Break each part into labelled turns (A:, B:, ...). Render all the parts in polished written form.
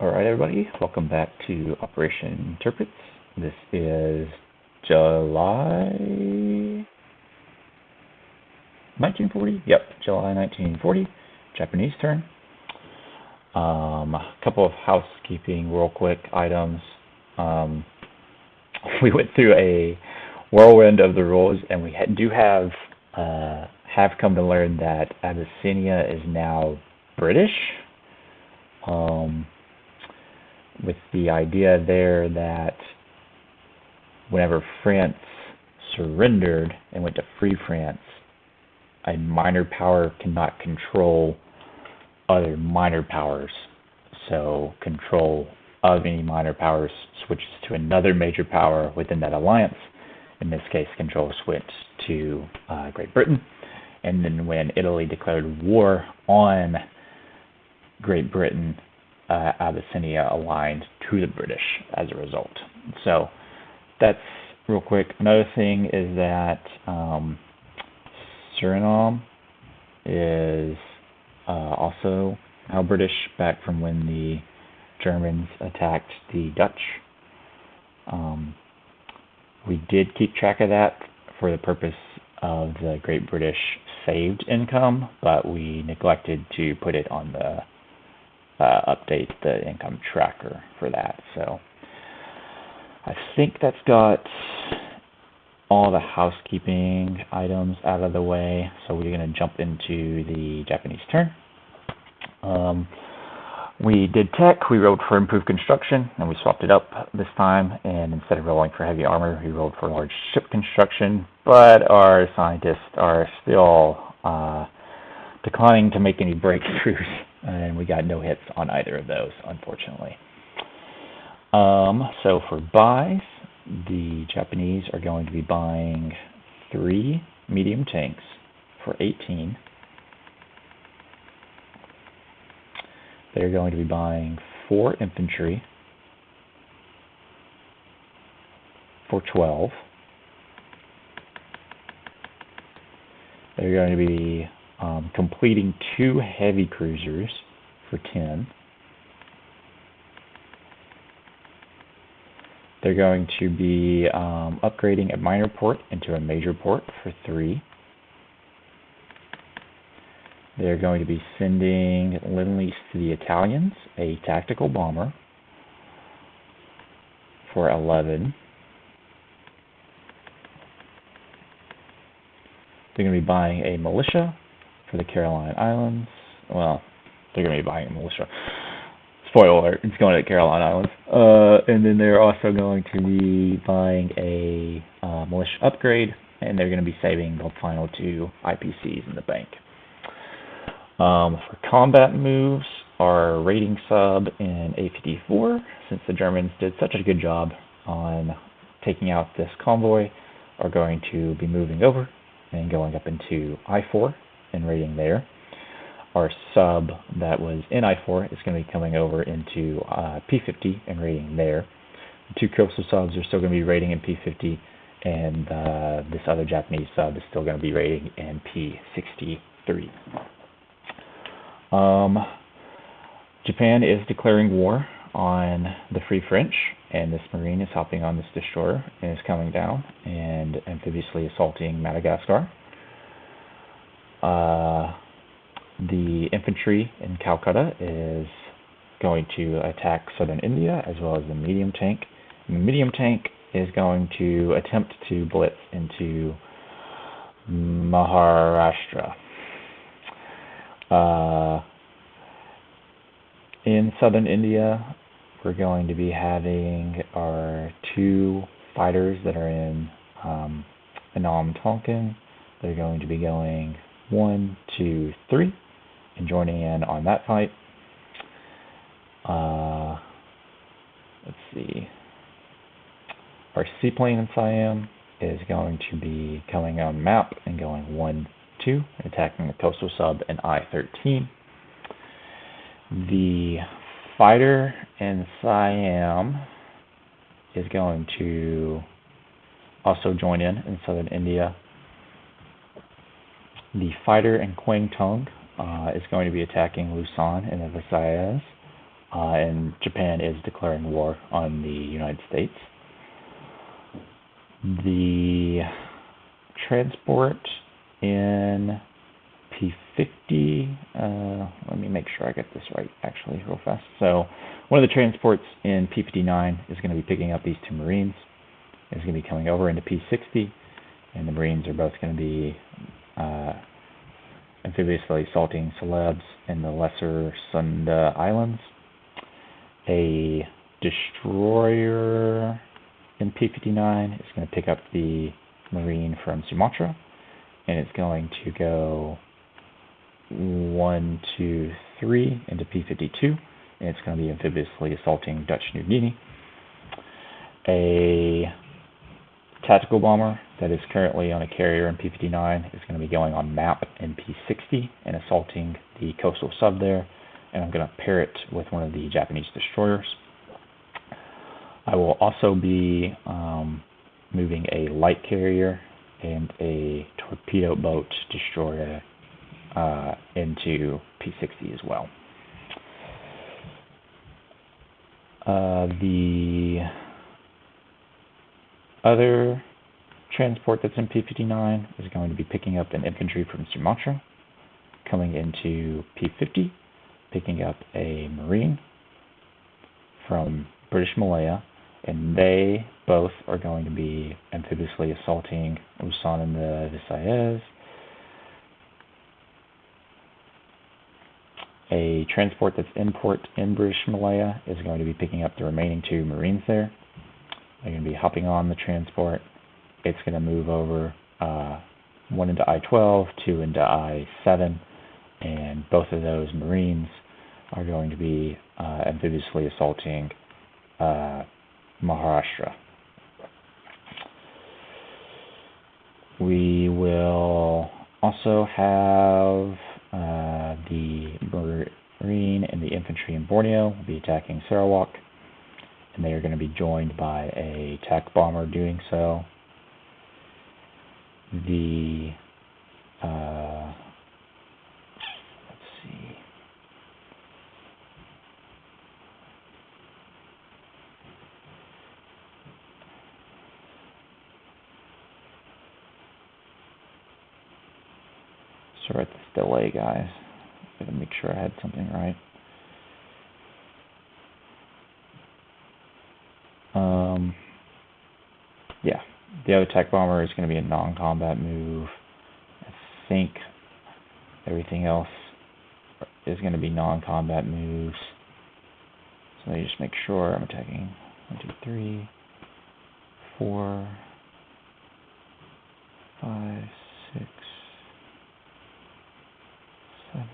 A: Alright everybody, welcome back to Operation Tirpitz. This is July 1940? Yep, July 1940, Japanese turn. A couple of housekeeping real quick items. We went through a whirlwind of the rules, and we do have come to learn that Abyssinia is now British. With the idea there that whenever France surrendered and went to free France, a minor power cannot control other minor powers. So control of any minor powers switches to another major power within that alliance. In this case, control switched to Great Britain. And then when Italy declared war on Great Britain, Abyssinia aligned to the British as a result. So that's real quick. Another thing is that Suriname is also now British, back from when the Germans attacked the Dutch. We did keep track of that for the purpose of the Great British saved income, but we neglected to put it on the update the income tracker for that. So I think that's got all the housekeeping items out of the way. So we're going to jump into the Japanese turn. We did tech. We rolled for improved construction, and we swapped it up this time. And instead of rolling for heavy armor, we rolled for large ship construction. But our scientists are still declining to make any breakthroughs, and we got no hits on either of those, unfortunately. So for buys, the Japanese are going to be buying 3 medium tanks for 18. They're going to be buying 4 infantry for 12. They're going to be completing 2 heavy cruisers for 10. They're going to be upgrading a minor port into a major port for 3. They're going to be sending Lend-Lease to the Italians a tactical bomber for 11. They're going to be buying a militia for the Caroline Islands. Well, they're going to be buying a militia. Spoiler alert, it's going to the Caroline Islands. And then they're also going to be buying a militia upgrade, and they're going to be saving the final 2 IPCs in the bank. For combat moves, our raiding sub in A54, since the Germans did such a good job on taking out this convoy, are going to be moving over and going up into I4 and raiding there. Our sub that was in I4 is going to be coming over into P50 and raiding there. The 2 coastal subs are still going to be raiding in P50, and this other Japanese sub is still going to be raiding in P63. Japan is declaring war on the Free French, and this Marine is hopping on this destroyer and is coming down and amphibiously assaulting Madagascar. The infantry in Calcutta is going to attack southern India, as well as the medium tank. And the medium tank is going to attempt to blitz into Maharashtra. In southern India, we're going to be having our 2 fighters that are in Anam Tonkin. They're going to be going 1, 2, 3 and joining in on that fight. Let's see. Our seaplane in Siam is going to be coming on map and going 1, 2, and attacking the coastal sub in I-13. The fighter in Siam is going to also join in southern India. The fighter in Kwangtung is going to be attacking Luzon and the Visayas. and Japan is declaring war on the United States. The transport in P50, let me make sure I get this right actually real fast. So one of the transports in P59 is going to be picking up these two Marines. It's going to be coming over into P60, and the Marines are both going to be amphibiously assaulting celebs in the Lesser Sunda Islands. A destroyer in P59 is going to pick up the Marine from Sumatra, and it's going to go 1, 2, 3 into P52, and it's going to be amphibiously assaulting Dutch New Guinea. A tactical bomber that is currently on a carrier in P59 is going to be going on map in P60 and assaulting the coastal sub there, and I'm going to pair it with one of the Japanese destroyers. I will also be moving a light carrier and a torpedo boat destroyer into P60 as well. The other transport that's in P59 is going to be picking up an infantry from Sumatra, coming into P50, picking up a Marine from British Malaya, and they both are going to be amphibiously assaulting Luzon and the Visayas. A transport that's in port in British Malaya is going to be picking up the remaining two Marines there. They're going to be hopping on the transport. It's going to move over 1 into I-12, 2 into I-7, and both of those Marines are going to be amphibiously assaulting Maharashtra. We will also have the Marine and the infantry in Borneo will be attacking Sarawak, and they are going to be joined by a attack bomber doing so. The let's see. Sorry about this delay, guys. Gotta make sure I had something right. Yeah, the other attack bomber is going to be a non-combat move. I think everything else is going to be non-combat moves. So let me just make sure I'm attacking 1, 2, 3, 4, 5, 6, 7.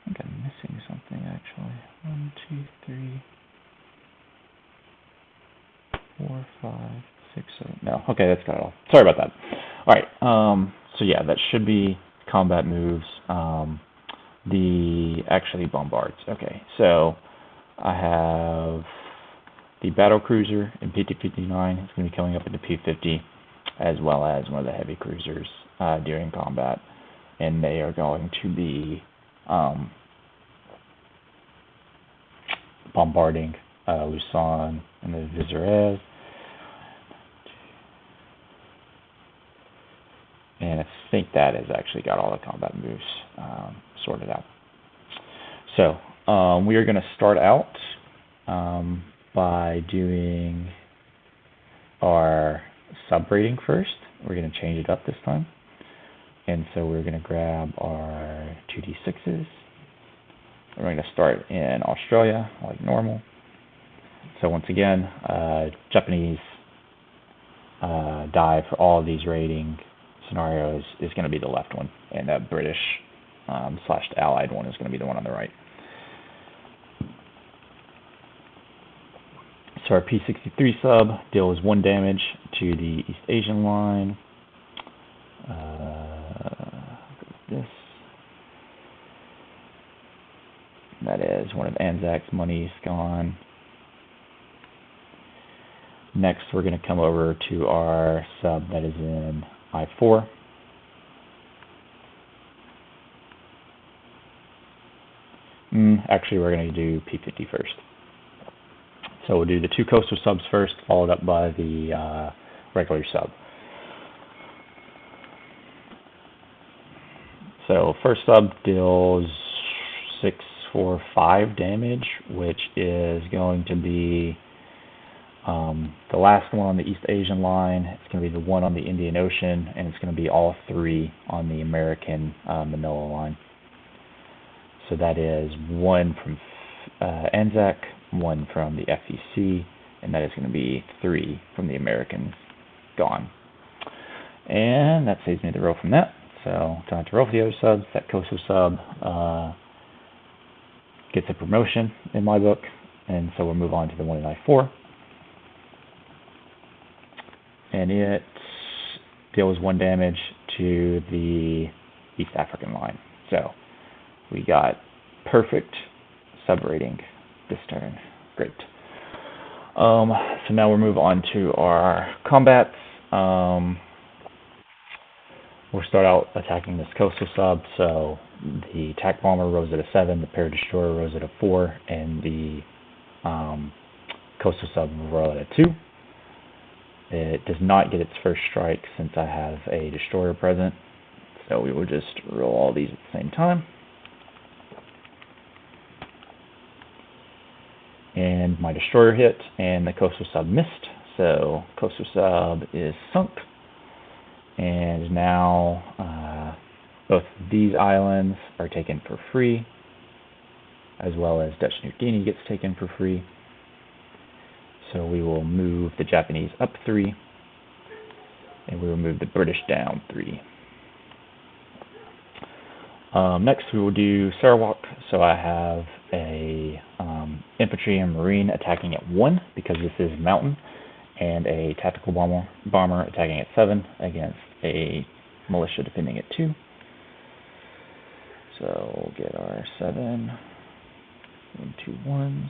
A: I think I'm missing something actually. 1, 2, 3, 4, 5, 6, 7. No, okay, that's got it all. Sorry about that. All right. So yeah, that should be combat moves. The actually bombards. Okay, so I have the battle cruiser in P59. It's going to be coming up into P50, as well as one of the heavy cruisers during combat, and they are going to be bombarding Luzon and the Visayas. And I think that has actually got all the combat moves sorted out. So we are going to start out by doing our sub rating first. We're going to change it up this time. And so we're going to grab our 2d6s. We're going to start in Australia like normal. So once again, Japanese die for all of these rating scenarios is going to be the left one, and the British / Allied one is going to be the one on the right. So our P63 sub deals 1 damage to the East Asian line. This. That is one of Anzac's monies gone. Next, we're going to come over to our sub that is in I-4. Actually, we're going to do P50 first. So we'll do the 2 coastal subs first, followed up by the regular sub. So first sub deals 6, 4, 5 damage, which is going to be the last one on the East Asian line. It's going to be the one on the Indian Ocean, and it's going to be all 3 on the American Manila line. So that is 1 from Anzac, 1 from the FEC, and that is going to be 3 from the Americans gone. And that saves me the roll from that. So don't have to roll for the other subs. That coastal sub gets a promotion in my book, and so we'll move on to the 194. And it deals 1 damage to the East African line. So we got perfect sub rating this turn. Great. So now we'll move on to our combats. We'll start out attacking this coastal sub. So the attack bomber rose at a 7, the paradestroyer rose at a 4, and the coastal sub rose at a 2. It does not get its first strike since I have a destroyer present. So we will just roll all these at the same time. And my destroyer hit, and the coastal sub missed. So coastal sub is sunk. And now both these islands are taken for free, as well as Dutch New Guinea gets taken for free. So we will move the Japanese up 3, and we will move the British down 3. Next we will do Sarawak. So I have a infantry and marine attacking at 1 because this is mountain, and a tactical bomber attacking at 7 against a militia defending at 2. So we'll get our 7 and 2 1s.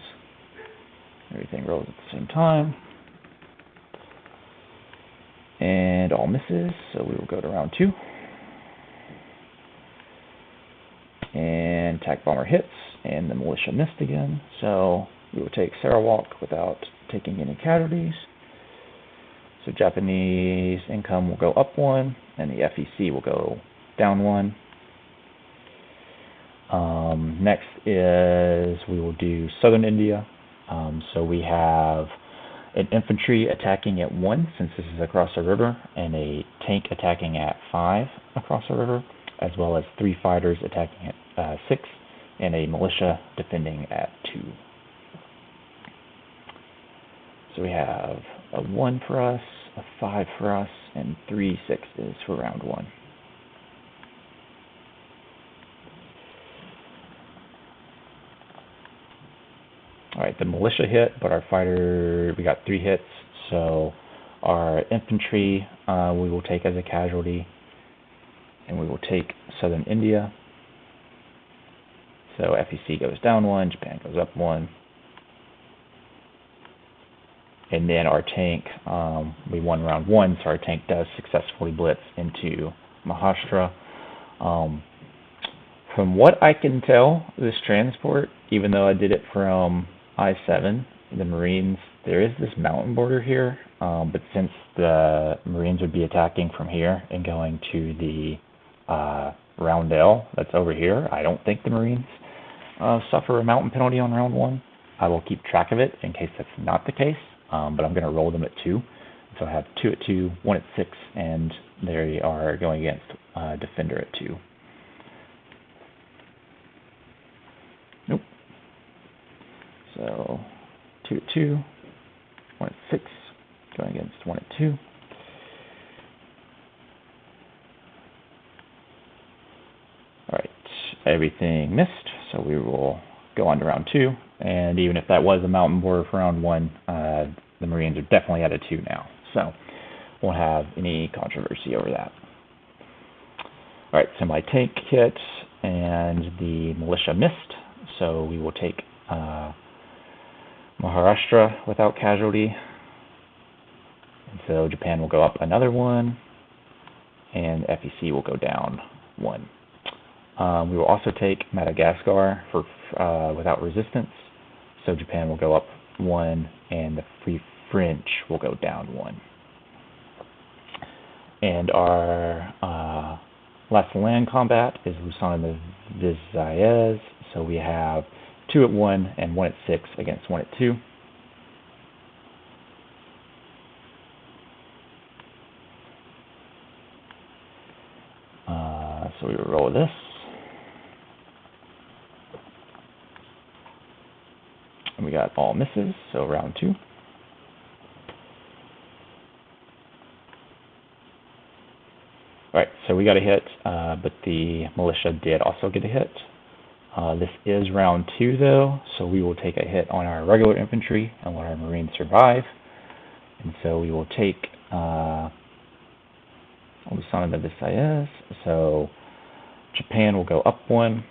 A: Everything rolls at the same time. And all misses, so we will go to round 2. And attack bomber hits, and the militia missed again. So we will take Sarawak without taking any casualties. So Japanese income will go up 1, and the FEC will go down 1. Next is we will do Southern India. So we have an infantry attacking at 1, since this is across a river, and a tank attacking at 5 across a river, as well as 3 fighters attacking at 6, and a militia defending at 2. So we have a 1 for us, a 5 for us, and 3 6s for round 1. Alright, the militia hit, but our fighter, we got 3 hits, so our infantry we will take as a casualty, and we will take Southern India. So FEC goes down 1, Japan goes up 1. And then our tank, we won round 1, so our tank does successfully blitz into Maharashtra. From what I can tell, this transport, even though I did it from I-7, the Marines, there is this mountain border here, but since the Marines would be attacking from here and going to the roundel that's over here, I don't think the Marines suffer a mountain penalty on round 1. I will keep track of it in case that's not the case, but I'm going to roll them at 2. So I have 2 at 2, 1 at 6, and they are going against Defender at 2. Nope. So 2 at 2, 1 at 6, going against 1 at 2. Alright, everything missed, so we will go on to round 2. And even if that was a mountain border for round 1, the Marines are definitely at a 2 now. So won't have any controversy over that. Alright, so my tank hit and the militia missed, so we will take Maharashtra without casualty. And so Japan will go up another 1, and FEC will go down 1. We will also take Madagascar for without resistance. So Japan will go up 1, and the Free French will go down 1. And our last land combat is Lusana and the Visayas. So we have 2 at 1 and 1 at 6 against 1 at 2. So we will roll with this. And we got all misses, so round 2. Alright, so we got a hit, but the militia did also get a hit. This is round 2 though, so we will take a hit on our regular infantry and let our marines survive. And so we will take Lusana de Visayas. So Japan will go up 1,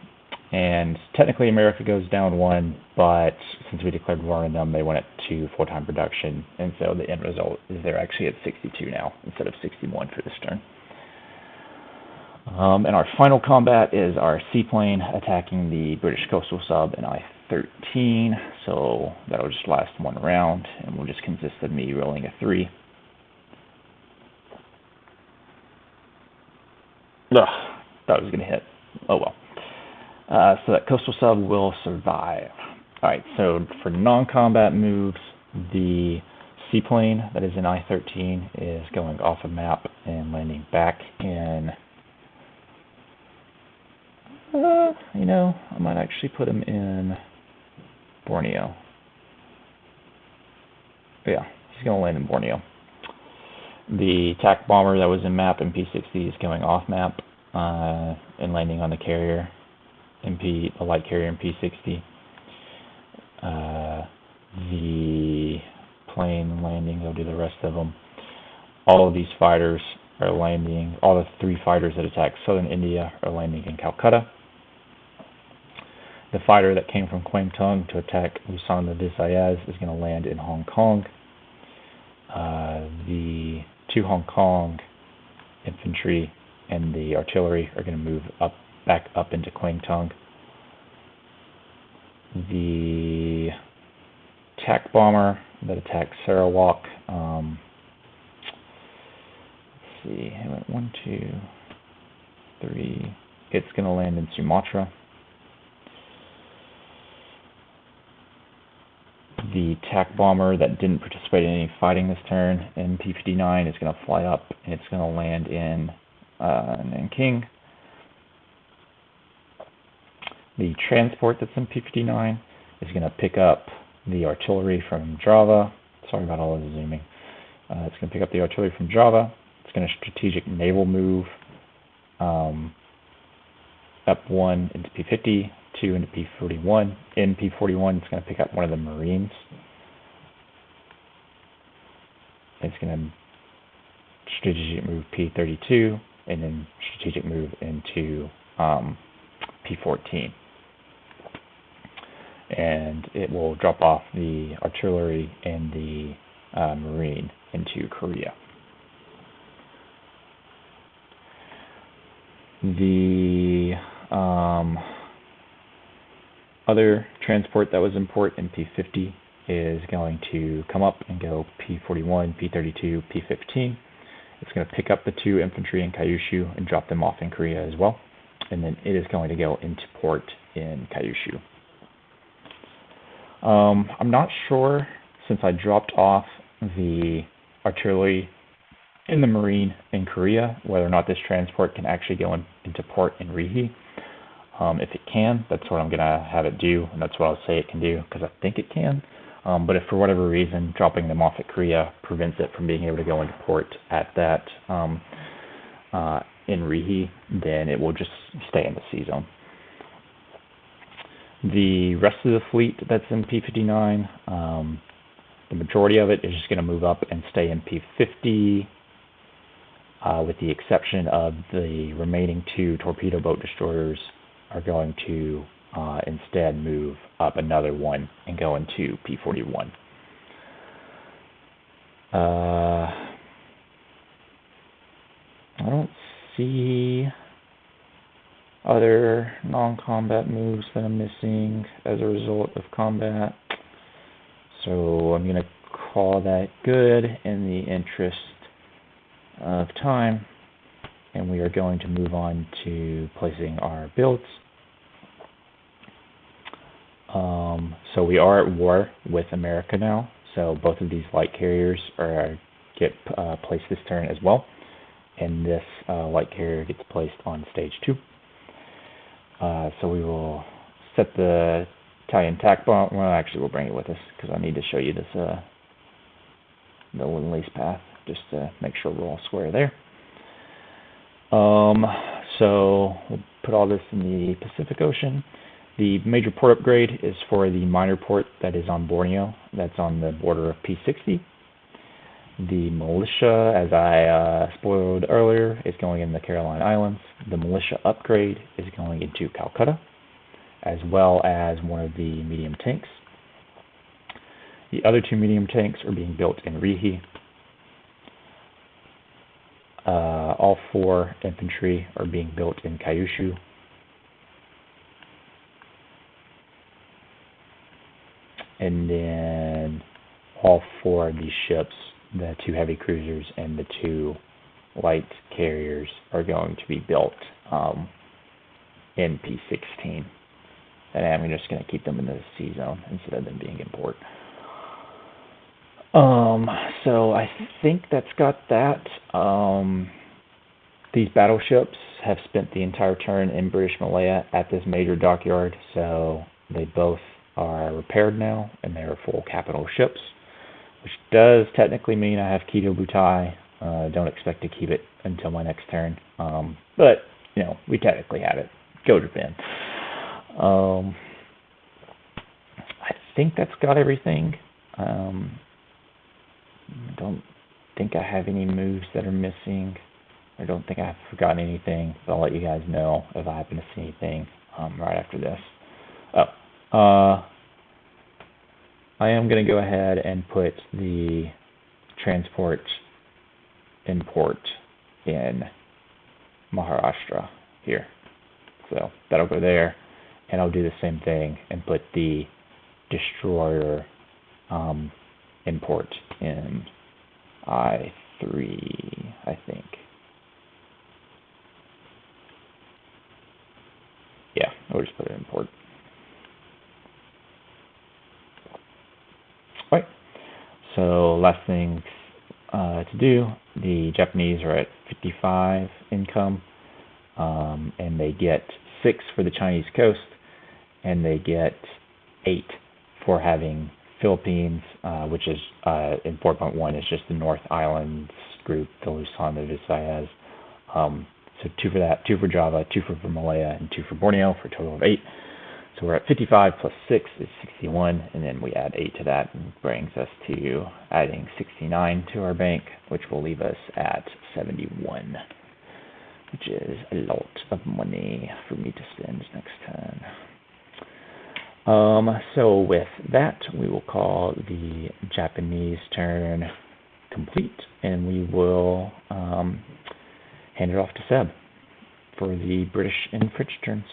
A: and technically America goes down 1, but since we declared war on them, they went at 2 full-time production, and so the end result is they're actually at 62 now instead of 61 for this turn. And our final combat is our seaplane attacking the British coastal sub in I-13, so that'll just last 1 round, and will just consist of me rolling a 3. Ugh, thought it was going to hit. Oh well. So that coastal sub will survive. Alright, so for non-combat moves, the seaplane that is in I-13 is going off a map and landing back in... I might actually put him in Borneo. Yeah, he's going to land in Borneo. The attack bomber that was in map in P60 is going off map and landing on the carrier, the light carrier in P60. The plane landing, they'll do the rest of them. All of these fighters are landing, all the 3 fighters that attack southern India are landing in Calcutta. The fighter that came from Kwangtung to attack Lusana de Visayas is going to land in Hong Kong. The 2 Hong Kong infantry and the artillery are going to move back up into Kwangtung. The attack bomber that attacked Sarawak, let's see, it went 1, 2, 3. It's going to land in Sumatra. The attack bomber that didn't participate in any fighting this turn in P59 is going to fly up, and it's going to land in Nanking. The transport that's in P59 is going to pick up the artillery from Java. Sorry about all of the zooming. It's going to pick up the artillery from Java. It's going to strategic naval move up 1 into P50, 2 into P41. In P41, it's going to pick up one of the Marines. It's going to strategic move P32, and then strategic move into P14. And it will drop off the artillery and the Marine into Korea. The other transport that was important in P50 is going to come up and go P41, P32, P15. It's going to pick up the 2 infantry in Kyushu and drop them off in Korea as well. And then it is going to go into port in Kyushu. I'm not sure, since I dropped off the artillery in the Marine in Korea, whether or not this transport can actually go into port in Rihe. If it can, that's what I'm going to have it do, and that's what I'll say it can do, because I think it can. But if for whatever reason dropping them off at Korea prevents it from being able to go into port at that in Rihe, then it will just stay in the sea zone. The rest of the fleet that's in P59, the majority of it is just going to move up and stay in P50, with the exception of the remaining 2 torpedo boat destroyers are going to instead move up another 1 and go into P41. I don't see other non-combat moves that I'm missing as a result of combat. So I'm going to call that good in the interest of time, and we are going to move on to placing our builds. So we are at war with America now, so both of these light carriers get placed this turn as well, and this light carrier gets placed on stage 2. So we will set the Italian tack bomb. Well, actually, we'll bring it with us because I need to show you this the Lend-Lease path just to make sure we're all square there. So we'll put all this in the Pacific Ocean. The major port upgrade is for the minor port that is on Borneo. That's on the border of P60. The militia, as I spoiled earlier, is going in the Caroline Islands. The militia upgrade is going into Calcutta, as well as one of the medium tanks. The other 2 medium tanks are being built in Rihi. All 4 infantry are being built in Kyushu. And then all 4 of these ships, the 2 heavy cruisers and the 2 light carriers, are going to be built in P16. And I'm just going to keep them in the sea zone instead of them being in port. So I think that's got that. These battleships have spent the entire turn in British Malaya at this major dockyard, so they both are repaired now, and they are full capital ships, which does technically mean I have Kido Butai. Don't expect to keep it until my next turn, but you know, we technically have it. Go Japan. I think that's got everything. I don't think I have any moves that are missing. I don't think I've forgotten anything, but I'll let you guys know if I happen to see anything right after this. I am going to go ahead and put the transport import in Maharashtra here. So that'll go there, and I'll do the same thing and put the destroyer import in I3, I think. Yeah, I'll just put it in port. Right. So last thing to do, the Japanese are at 55 income, and they get 6 for the Chinese coast, and they get 8 for having Philippines, which is in 4.1 is just the North Islands group, the Luzon, the Visayas. So 2 for that, 2 for Java, 2 for Malaya, and 2 for Borneo, for a total of 8. So we're at 55 plus 6 is 61, and then we add 8 to that, and brings us to adding 69 to our bank, which will leave us at 71, which is a lot of money for me to spend next turn. So with that, we will call the Japanese turn complete, and we will hand it off to Seb for the British and French turns.